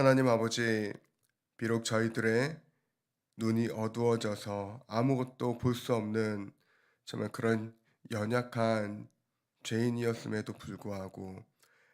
하나님 아버지, 비록 저희들의 눈이 어두워져서 아무것도 볼 수 없는 정말 그런 연약한 죄인이었음에도 불구하고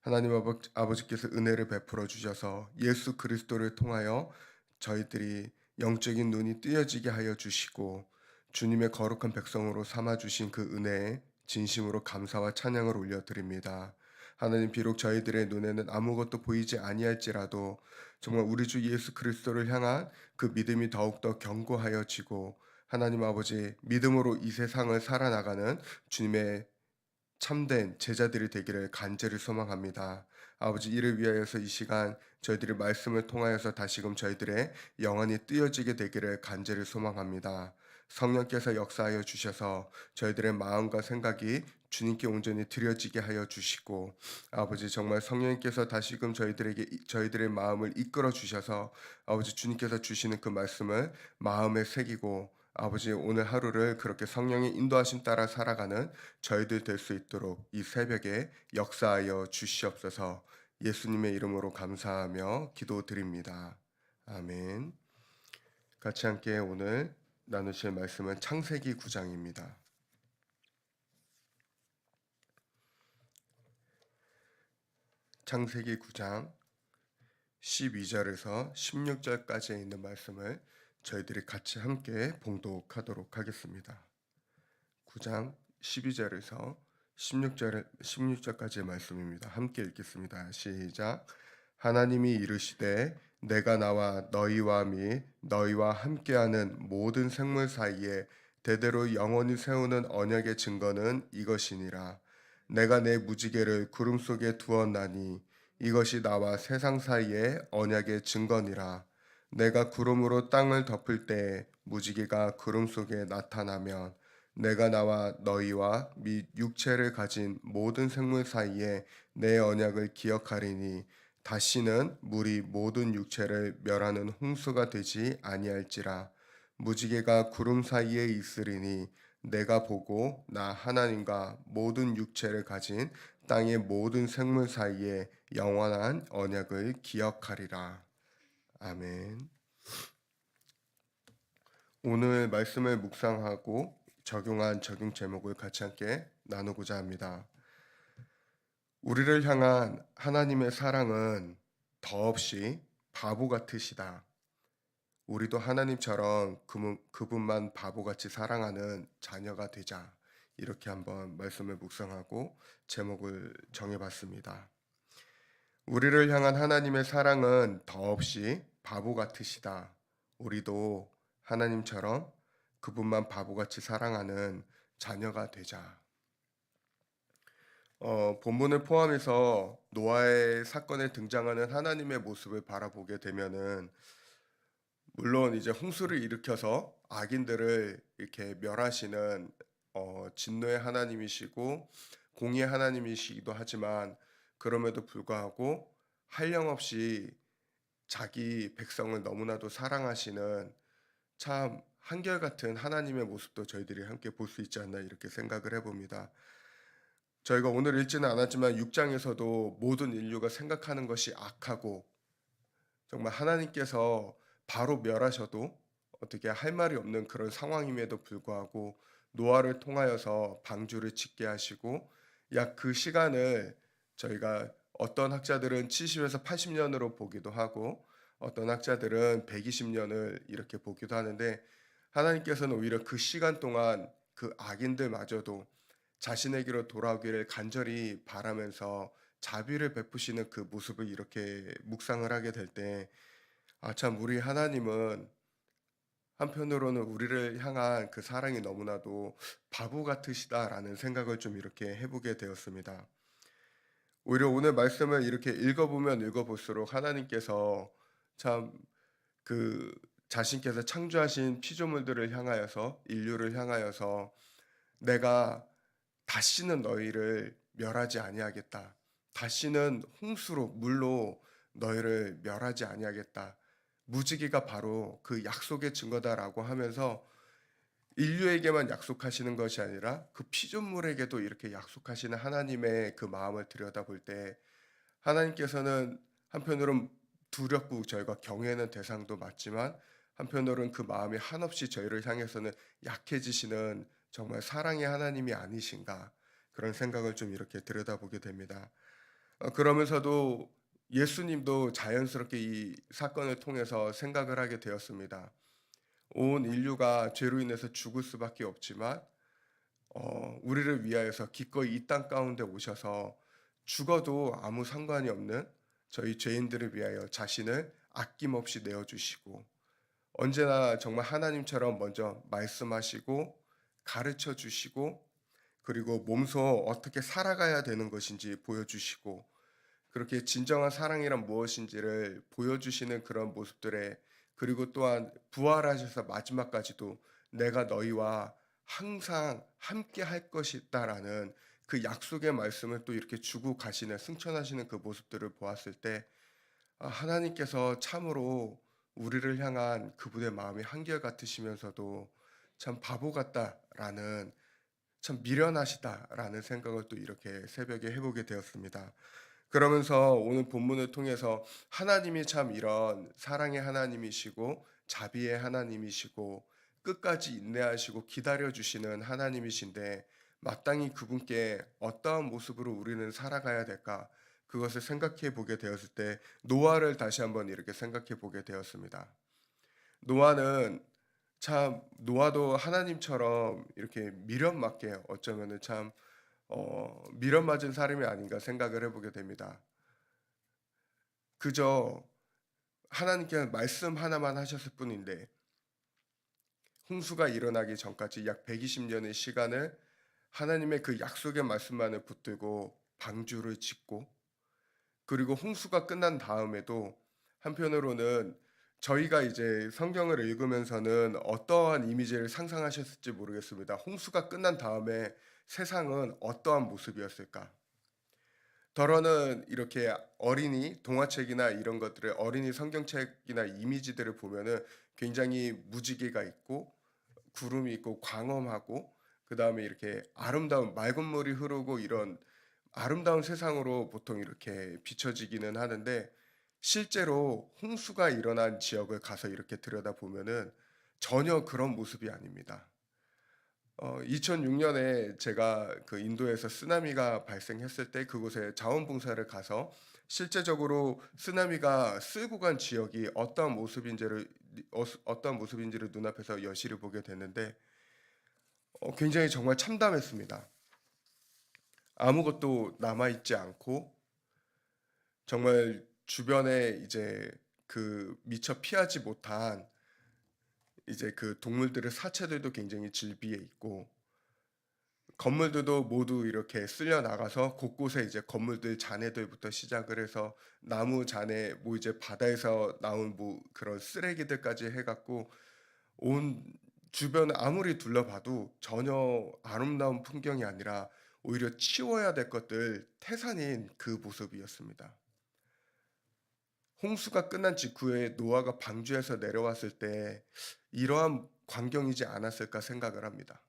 하나님 아버지께서 은혜를 베풀어 주셔서 예수 그리스도를 통하여 저희들이 영적인 눈이 뜨여지게 하여 주시고 주님의 거룩한 백성으로 삼아 주신 그 은혜에 진심으로 감사와 찬양을 올려드립니다. 하나님, 비록 저희들의 눈에는 아무것도 보이지 아니할지라도 정말 우리 주 예수 그리스도를 향한 그 믿음이 더욱더 견고하여지고 하나님 아버지, 믿음으로 이 세상을 살아나가는 주님의 참된 제자들이 되기를 간절히 소망합니다. 아버지, 이를 위하여서 이 시간 저희들이 말씀을 통하여서 다시금 저희들의 영혼이 뜨여지게 되기를 간절히 소망합니다. 성령께서 역사하여 주셔서 저희들의 마음과 생각이 주님께 온전히 드려지게 하여 주시고, 아버지, 정말 성령님께서 다시금 저희들의 마음을 이끌어 주셔서 아버지, 주님께서 주시는 그 말씀을 마음에 새기고 아버지, 오늘 하루를 그렇게 성령의 인도하심 따라 살아가는 저희들 될 수 있도록 이 새벽에 역사하여 주시옵소서. 예수님의 이름으로 감사하며 기도드립니다. 아멘. 같이 함께 오늘 나누실 말씀은 창세기 9장입니다. 창세기 9장 12절에서 16절까지 있는 말씀을 저희들이 같이 함께 봉독하도록 하겠습니다. 9장 12절에서 16절까지의 말씀입니다. 함께 읽겠습니다. 시작. 하나님이 이르시되 내가 나와 너희와 및 너희와 함께하는 모든 생물 사이에 대대로 영원히 세우는 언약의 증거는 이것이니라. 내가 내 무지개를 구름 속에 두었나니 이것이 나와 세상 사이의 언약의 증거니라. 내가 구름으로 땅을 덮을 때에 무지개가 구름 속에 나타나면 내가 나와 너희와 및 육체를 가진 모든 생물 사이에 내 언약을 기억하리니 다시는 물이 모든 육체를 멸하는 홍수가 되지 아니할지라. 무지개가 구름 사이에 있으리니 내가 보고 나 하나님과 모든 육체를 가진 땅의 모든 생물 사이에 영원한 언약을 기억하리라. 아멘. 오늘 말씀을 묵상하고 적용한 적용 제목을 같이 함께 나누고자 합니다. 우리를 향한 하나님의 사랑은 더없이 바보 같으시다. 우리도 하나님처럼 그분만 바보같이 사랑하는 자녀가 되자. 이렇게 한번 말씀을 묵상하고 제목을 정해봤습니다. 우리를 향한 하나님의 사랑은 더없이 바보 같으시다. 우리도 하나님처럼 그분만 바보같이 사랑하는 자녀가 되자. 본문을 포함해서 노아의 사건에 등장하는 하나님의 모습을 바라보게 되면은 물론 이제 홍수를 일으켜서 악인들을 이렇게 멸하시는 진노의 하나님이시고 공의의 하나님이시기도 하지만 그럼에도 불구하고 한량없이 자기 백성을 너무나도 사랑하시는 참 한결같은 하나님의 모습도 저희들이 함께 볼 수 있지 않나 이렇게 생각을 해봅니다. 저희가 오늘 읽지는 않았지만 6장에서도 모든 인류가 생각하는 것이 악하고 정말 하나님께서 바로 멸하셔도 어떻게 할 말이 없는 그런 상황임에도 불구하고 노아를 통하여서 방주를 짓게 하시고 약 그 시간을 저희가 어떤 학자들은 70에서 80년으로 보기도 하고 어떤 학자들은 120년을 이렇게 보기도 하는데 하나님께서는 오히려 그 시간 동안 그 악인들마저도 자신에게로 돌아오기를 간절히 바라면서 자비를 베푸시는 그 모습을 이렇게 묵상을 하게 될 때, 아, 참, 우리 하나님은 한편으로는 우리를 향한 그 사랑이 너무나도 바보 같으시다라는 생각을 좀 이렇게 해보게 되었습니다. 오히려 오늘 말씀을 이렇게 읽어보면 읽어볼수록 하나님께서 참 그 자신께서 창조하신 피조물들을 향하여서 인류를 향하여서 내가 다시는 너희를 멸하지 아니하겠다. 다시는 홍수로 물로 너희를 멸하지 아니하겠다. 무지개가 바로 그 약속의 증거다라고 하면서 인류에게만 약속하시는 것이 아니라 그 피조물에게도 이렇게 약속하시는 하나님의 그 마음을 들여다볼 때 하나님께서는 한편으로는 두렵고 저희가 경외하는 대상도 맞지만 한편으로는 그 마음이 한없이 저희를 향해서는 약해지시는 정말 사랑의 하나님이 아니신가 그런 생각을 좀 이렇게 들여다보게 됩니다. 그러면서도 예수님도 자연스럽게 이 사건을 통해서 생각을 하게 되었습니다. 온 인류가 죄로 인해서 죽을 수밖에 없지만 우리를 위하여서 기꺼이 이 땅 가운데 오셔서 죽어도 아무 상관이 없는 저희 죄인들을 위하여 자신을 아낌없이 내어 주시고 언제나 정말 하나님처럼 먼저 말씀하시고 가르쳐 주시고 그리고 몸소 어떻게 살아가야 되는 것인지 보여주시고 그렇게 진정한 사랑이란 무엇인지를 보여주시는 그런 모습들에 그리고 또한 부활하셔서 마지막까지도 내가 너희와 항상 함께 할 것이다라는 그 약속의 말씀을 또 이렇게 주고 가시는 승천하시는 그 모습들을 보았을 때 하나님께서 참으로 우리를 향한 그분의 마음이 한결같으시면서도 참 바보 같다라는 참 미련하시다라는 생각을 또 이렇게 새벽에 해보게 되었습니다. 그러면서 오늘 본문을 통해서 하나님이 참 이런 사랑의 하나님이시고 자비의 하나님이시고 끝까지 인내하시고 기다려 주시는 하나님이신데 마땅히 그분께 어떠한 모습으로 우리는 살아가야 될까? 그것을 생각해 보게 되었을 때 노아를 다시 한번 이렇게 생각해 보게 되었습니다. 노아는 참 노아도 하나님처럼 이렇게 미련 맞게 어쩌면은 참 미련 맞은 사람이 아닌가 생각을 해보게 됩니다. 그저 하나님께 말씀 하나만 하셨을 뿐인데 홍수가 일어나기 전까지 약 120년의 시간을 하나님의 그 약속의 말씀만을 붙들고 방주를 짓고 그리고 홍수가 끝난 다음에도 한편으로는 저희가 이제 성경을 읽으면서는 어떠한 이미지를 상상하셨을지 모르겠습니다. 홍수가 끝난 다음에 세상은 어떠한 모습이었을까? 더러는 이렇게 어린이 동화책이나 이런 것들을 어린이 성경책이나 이미지들을 보면은 굉장히 무지개가 있고 구름이 있고 광범하고 그다음에 이렇게 아름다운 맑은 물이 흐르고 이런 아름다운 세상으로 보통 이렇게 비춰지기는 하는데 실제로 홍수가 일어난 지역을 가서 이렇게 들여다보면은 전혀 그런 모습이 아닙니다. 2006년에 제가 그 인도에서 쓰나미가 발생했을 때 그곳에 자원봉사를 가서 실제적으로 쓰나미가 쓸고 간 지역이 어떠한 모습인지를 눈앞에서 여실히 보게 됐는데 굉장히 정말 참담했습니다. 아무것도 남아 있지 않고 정말 주변에 이제 그 미처 피하지 못한 이제 그 동물들의 사체들도 굉장히 질비해 있고 건물들도 모두 이렇게 쓸려 나가서 곳곳에 이제 건물들 잔해들부터 시작을 해서 나무 잔해 뭐 이제 바다에서 나온 뭐 그런 쓰레기들까지 해 갖고 온 주변을 아무리 둘러봐도 전혀 아름다운 풍경이 아니라 오히려 치워야 될 것들 태산인 그 모습이었습니다. 홍수가 끝난 직후에 노아가 방주에서 내려왔을 때 이러한 광경이지 않았을까 생각을 합니다.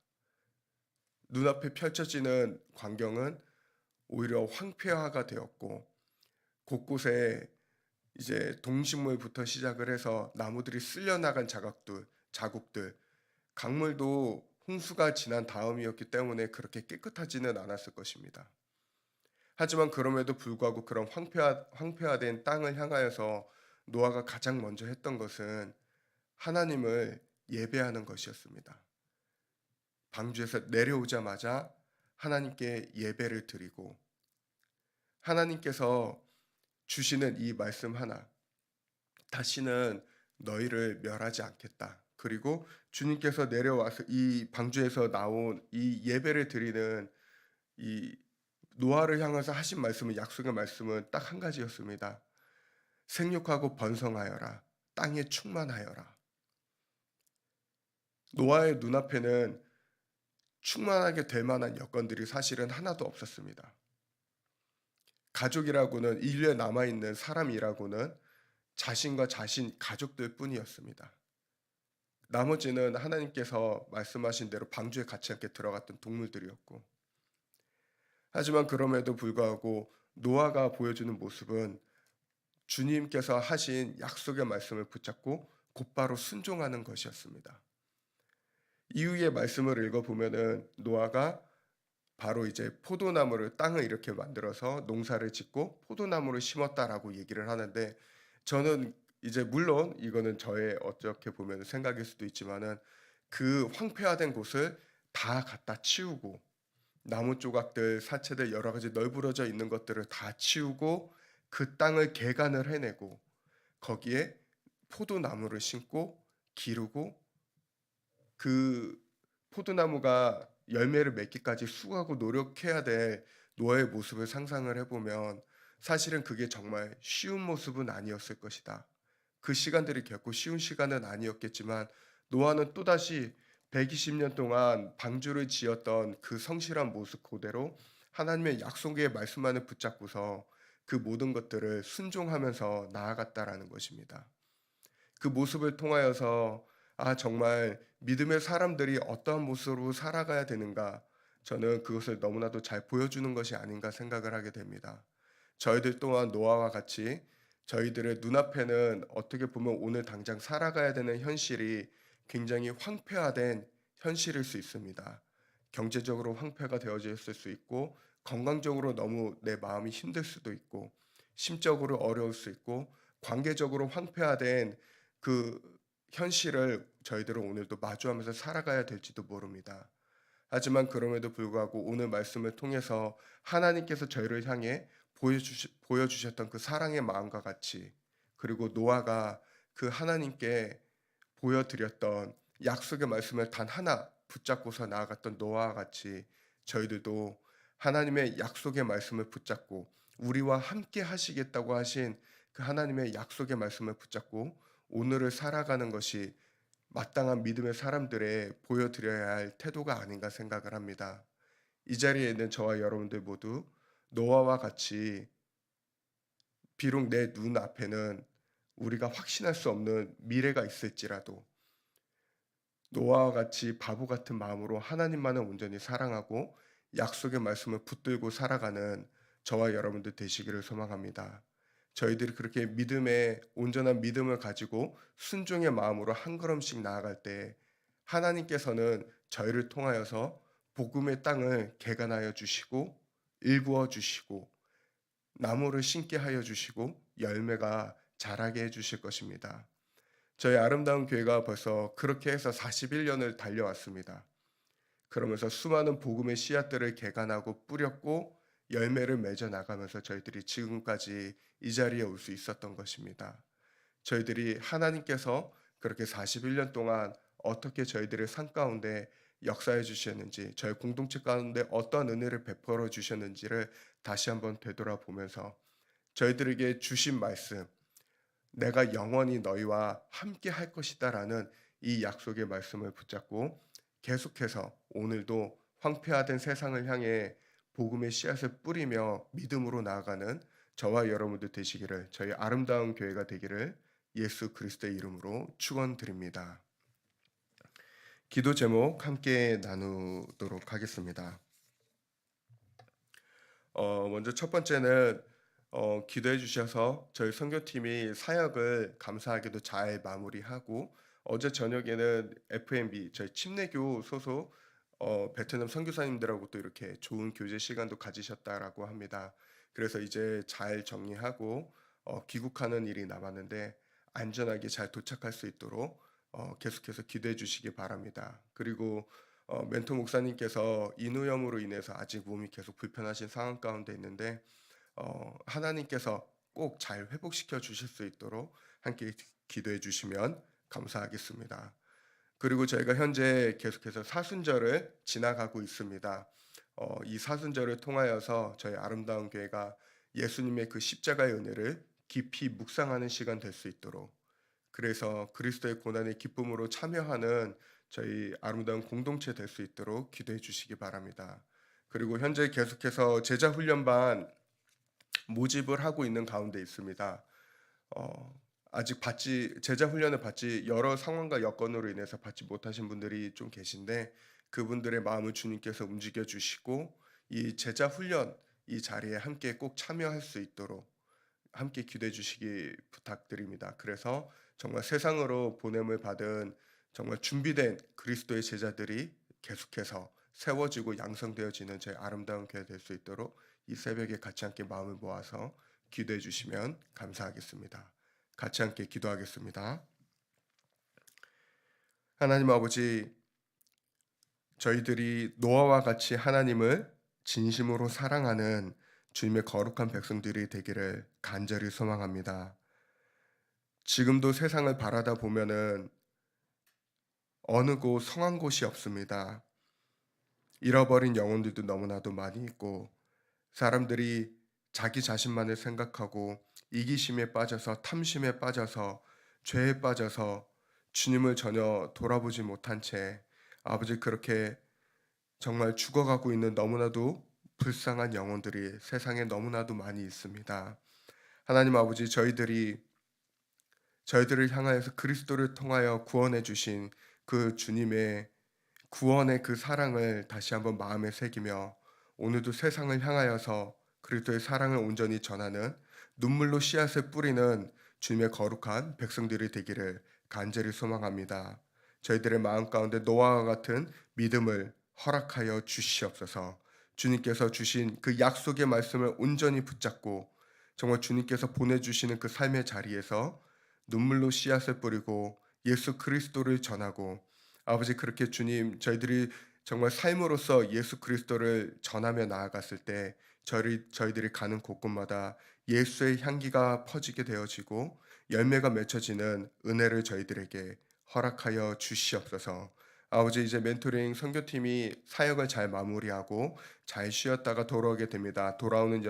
눈앞에 펼쳐지는 광경은 오히려 황폐화가 되었고 곳곳에 이제 동식물부터 시작을 해서 나무들이 쓸려나간 자국들, 강물도 홍수가 지난 다음이었기 때문에 그렇게 깨끗하지는 않았을 것입니다. 하지만 그럼에도 불구하고 그런 황폐화된 땅을 향하여서 노아가 가장 먼저 했던 것은 하나님을 예배하는 것이었습니다. 방주에서 내려오자마자 하나님께 예배를 드리고 하나님께서 주시는 이 말씀 하나 다시는 너희를 멸하지 않겠다. 그리고 주님께서 내려와서 이 방주에서 나온 이 예배를 드리는 이 노아를 향해서 하신 말씀은 약속의 말씀은 딱 한 가지였습니다. 생육하고 번성하여라. 땅에 충만하여라. 노아의 눈앞에는 충만하게 될 만한 여건들이 사실은 하나도 없었습니다. 가족이라고는 인류에 남아있는 사람이라고는 자신과 자신 가족들 뿐이었습니다. 나머지는 하나님께서 말씀하신 대로 방주에 같이 함께 들어갔던 동물들이었고 하지만 그럼에도 불구하고 노아가 보여주는 모습은 주님께서 하신 약속의 말씀을 붙잡고 곧바로 순종하는 것이었습니다. 이후의 말씀을 읽어보면은 노아가 바로 이제 포도나무를 땅을 이렇게 만들어서 농사를 짓고 포도나무를 심었다라고 얘기를 하는데, 저는 이제 물론 이거는 저의 어떻게 보면 생각일 수도 있지만은 그 황폐화된 곳을 다 갖다 치우고 나무 조각들, 사체들 여러 가지 널브러져 있는 것들을 다 치우고 그 땅을 개간을 해내고 거기에 포도나무를 심고 기르고 그 포도나무가 열매를 맺기까지 수고하고 노력해야 될 노아의 모습을 상상을 해보면 사실은 그게 정말 쉬운 모습은 아니었을 것이다. 그 시간들이 결코 쉬운 시간은 아니었겠지만 노아는 또다시 120년 동안 방주를 지었던 그 성실한 모습 그대로 하나님의 약속의 말씀만을 붙잡고서 그 모든 것들을 순종하면서 나아갔다라는 것입니다. 그 모습을 통하여서 정말 믿음의 사람들이 어떠한 모습으로 살아가야 되는가, 저는 그것을 너무나도 잘 보여주는 것이 아닌가 생각을 하게 됩니다. 저희들 또한 노아와 같이 저희들의 눈앞에는 어떻게 보면 오늘 당장 살아가야 되는 현실이 굉장히 황폐화된 현실일 수 있습니다. 경제적으로 황폐가 되어져 있을 수 있고, 건강적으로 너무 내 마음이 힘들 수도 있고, 심적으로 어려울 수 있고, 관계적으로 황폐화된 그 현실을 저희들은 오늘도 마주하면서 살아가야 될지도 모릅니다. 하지만 그럼에도 불구하고 오늘 말씀을 통해서 하나님께서 저희를 향해 보여주셨던 그 사랑의 마음과 같이, 그리고 노아가 그 하나님께 보여드렸던 약속의 말씀을 단 하나 붙잡고서 나아갔던 노아와 같이 저희들도 하나님의 약속의 말씀을 붙잡고 우리와 함께 하시겠다고 하신 그 하나님의 약속의 말씀을 붙잡고 오늘을 살아가는 것이 마땅한 믿음의 사람들의 보여드려야 할 태도가 아닌가 생각을 합니다. 이 자리에 있는 저와 여러분들 모두 노아와 같이 비록 내 눈앞에는 우리가 확신할 수 없는 미래가 있을지라도 노아와 같이 바보 같은 마음으로 하나님만을 온전히 사랑하고 약속의 말씀을 붙들고 살아가는 저와 여러분들 되시기를 소망합니다. 저희들이 그렇게 믿음의 온전한 믿음을 가지고 순종의 마음으로 한 걸음씩 나아갈 때 하나님께서는 저희를 통하여서 복음의 땅을 개간하여 주시고 일구어 주시고 나무를 심게 하여 주시고 열매가 자라게 해 주실 것입니다. 저희 아름다운 교회가 벌써 그렇게 해서 41년을 달려왔습니다. 그러면서 수많은 복음의 씨앗들을 개간하고 뿌렸고 열매를 맺어 나가면서 저희들이 지금까지 이 자리에 올 수 있었던 것입니다. 저희들이 하나님께서 그렇게 41년 동안 어떻게 저희들의 삶 가운데 역사해 주셨는지, 저희 공동체 가운데 어떤 은혜를 베풀어 주셨는지를 다시 한번 되돌아보면서 저희들에게 주신 말씀, 내가 영원히 너희와 함께 할 것이다라는 이 약속의 말씀을 붙잡고 계속해서 오늘도 황폐화된 세상을 향해 복음의 씨앗을 뿌리며 믿음으로 나아가는 저와 여러분들 되시기를, 저희 아름다운 교회가 되기를 예수 그리스도의 이름으로 축원드립니다. 기도 제목 함께 나누도록 하겠습니다. 먼저 첫 번째는 기도해 주셔서 저희 선교팀이 사역을 감사하게도 잘 마무리하고 어제 저녁에는 FMB 저희 침례교 소속 베트남 선교사님들하고 또 이렇게 좋은 교제 시간도 가지셨다라고 합니다. 그래서 이제 잘 정리하고 귀국하는 일이 남았는데 안전하게 잘 도착할 수 있도록 계속해서 기도해 주시기 바랍니다. 그리고 멘토 목사님께서 인후염으로 인해서 아직 몸이 계속 불편하신 상황 가운데 있는데 하나님께서 꼭 잘 회복시켜 주실 수 있도록 함께 기도해 주시면 감사하겠습니다. 그리고 저희가 현재 계속해서 사순절을 지나가고 있습니다. 이 사순절을 통하여서 저희 아름다운 교회가 예수님의 그 십자가의 은혜를 깊이 묵상하는 시간 될 수 있도록, 그래서 그리스도의 고난의 기쁨으로 참여하는 저희 아름다운 공동체 될 수 있도록 기도해 주시기 바랍니다. 그리고 현재 계속해서 제자 훈련반 모집을 하고 있는 가운데 있습니다. 아직 제자 훈련을 받지 여러 상황과 여건으로 인해서 받지 못하신 분들이 좀 계신데 그분들의 마음을 주님께서 움직여 주시고 이 제자 훈련 이 자리에 함께 꼭 참여할 수 있도록 함께 기도해 주시기 부탁드립니다. 그래서 정말 세상으로 보냄을 받은 정말 준비된 그리스도의 제자들이 계속해서 세워지고 양성되어지는 저희 아름다운 교회 될 수 있도록 이 새벽에 같이 함께 마음을 모아서 기도해 주시면 감사하겠습니다. 같이 함께 기도하겠습니다. 하나님 아버지, 저희들이 노아와 같이 하나님을 진심으로 사랑하는 주님의 거룩한 백성들이 되기를 간절히 소망합니다. 지금도 세상을 바라다 보면은 어느 곳 성한 곳이 없습니다. 잃어버린 영혼들도 너무나도 많이 있고, 사람들이 자기 자신만을 생각하고 이기심에 빠져서, 탐심에 빠져서, 죄에 빠져서 주님을 전혀 돌아보지 못한 채 아버지, 그렇게 정말 죽어가고 있는 너무나도 불쌍한 영혼들이 세상에 너무나도 많이 있습니다. 하나님 아버지, 저희들을 향하여서 그리스도를 통하여 구원해 주신 그 주님의 구원의 그 사랑을 다시 한번 마음에 새기며, 오늘도 세상을 향하여서 그리스도의 사랑을 온전히 전하는, 눈물로 씨앗을 뿌리는 주님의 거룩한 백성들이 되기를 간절히 소망합니다. 저희들의 마음 가운데 노아와 같은 믿음을 허락하여 주시옵소서. 주님께서 주신 그 약속의 말씀을 온전히 붙잡고 정말 주님께서 보내주시는 그 삶의 자리에서 눈물로 씨앗을 뿌리고 예수 그리스도를 전하고, 아버지, 그렇게 주님, 저희들이 정말 삶으로서 예수 그리스도를 전하며 나아갔을 때 저희들이 가는 곳곳마다 예수의 향기가 퍼지게 되어지고 열매가 맺혀지는 은혜를 저희들에게 허락하여 주시옵소서. 아버지, 이제 멘토링 선교팀이 사역을 잘 마무리하고 잘 쉬었다가 돌아오게 됩니다. 돌아오는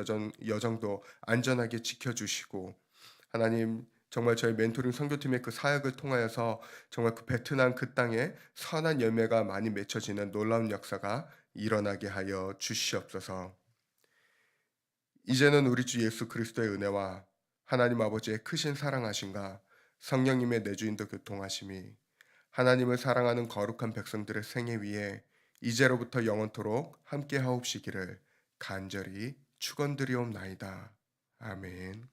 여정도 안전하게 지켜주시고, 하나님, 정말 저희 멘토링 선교팀의 그 사역을 통하여서 정말 그 베트남 그 땅에 선한 열매가 많이 맺혀지는 놀라운 역사가 일어나게 하여 주시옵소서. 이제는 우리 주 예수 그리스도의 은혜와 하나님 아버지의 크신 사랑하심과 성령님의 내주인도 교통하심이 하나님을 사랑하는 거룩한 백성들의 생애 위에 이제로부터 영원토록 함께 하옵시기를 간절히 축원드리옵나이다. 아멘.